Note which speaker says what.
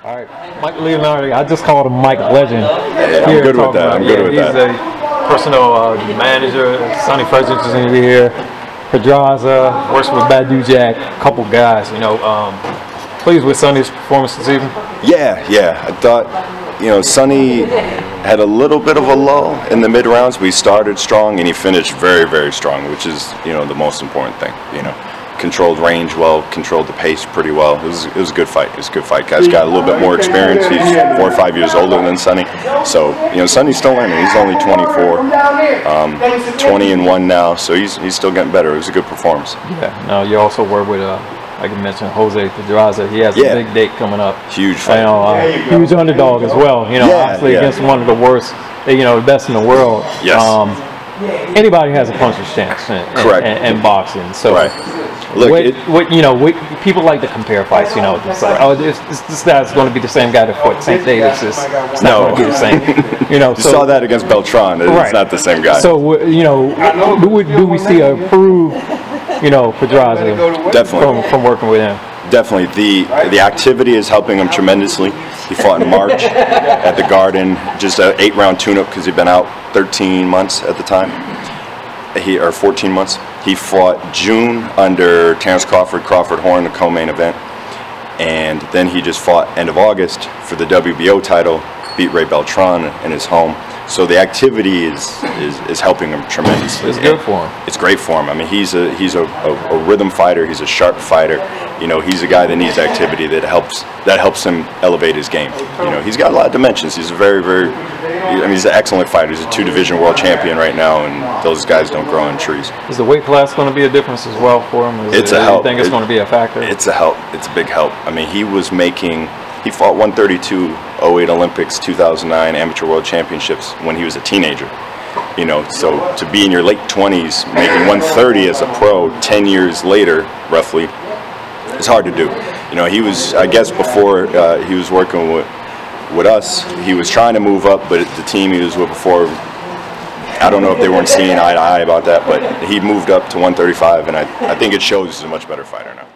Speaker 1: All right, Mike Leanardi. I just called him Mike Legend.
Speaker 2: Yeah, I'm good with that. I'm good with that.
Speaker 1: He's a personal manager. Sonny Frederick is in here. Pedraza works with Badu Jack. A couple guys. Pleased with Sonny's performance this evening.
Speaker 2: Yeah. I thought, Sonny had a little bit of a lull in the mid rounds, but he started strong and he finished very, very strong, which is, the most important thing. Controlled range well, controlled the pace pretty well. It was a good fight. It was a good fight. Guy's got a little bit more experience. He's 4 or 5 years older than Sonny. So, Sonny's still learning. He's only 24, 20-1 now, so he's still getting better. It was a good performance.
Speaker 1: Yeah. Now, you also work with, like you mentioned, Jose Pedraza. He has a big date coming up.
Speaker 2: Huge fight.
Speaker 1: Huge underdog as well. Obviously against one of the worst, best in the world.
Speaker 2: Yes.
Speaker 1: Anybody has a puncher's chance in boxing. So.
Speaker 2: Right. Look,
Speaker 1: people like to compare fights. It's like, this guy's going to be the same guy that fought St. Davis. It's not going to be the same.
Speaker 2: You saw that against Beltran. It's not the same guy.
Speaker 1: So, do we see a improved, Pedraza
Speaker 2: definitely
Speaker 1: from working with him?
Speaker 2: Definitely. The activity is helping him tremendously. He fought in March at the Garden, just an 8-round tune-up because he'd been out 13 months at the time. Or 14 months. He fought June under Terrence Crawford Horn, the co-main event, and then he just fought end of August for the WBO title, beat Ray Beltran in his home. So the activity is helping him tremendously.
Speaker 1: It's good for him.
Speaker 2: It's great for him. I mean, he's a rhythm fighter. He's a sharp fighter. He's a guy that needs activity that helps him elevate his game. He's got a lot of dimensions. He's a very, very, he's an excellent fighter. He's a 2-division world champion right now, and those guys don't grow on trees.
Speaker 1: Is the weight class going to be a difference as well for him?
Speaker 2: It's a help.
Speaker 1: Do you think it's going to be a factor?
Speaker 2: It's a help. It's a big help. I mean, he fought 132 08 Olympics, 2009 Amateur World Championships when he was a teenager. So to be in your late 20s, making 130 as a pro 10 years later, roughly, it's hard to do. He was, I guess, before he was working with us, he was trying to move up, but the team he was with before, I don't know if they weren't seeing eye to eye about that, but he moved up to 135, and I think it shows he's a much better fighter now.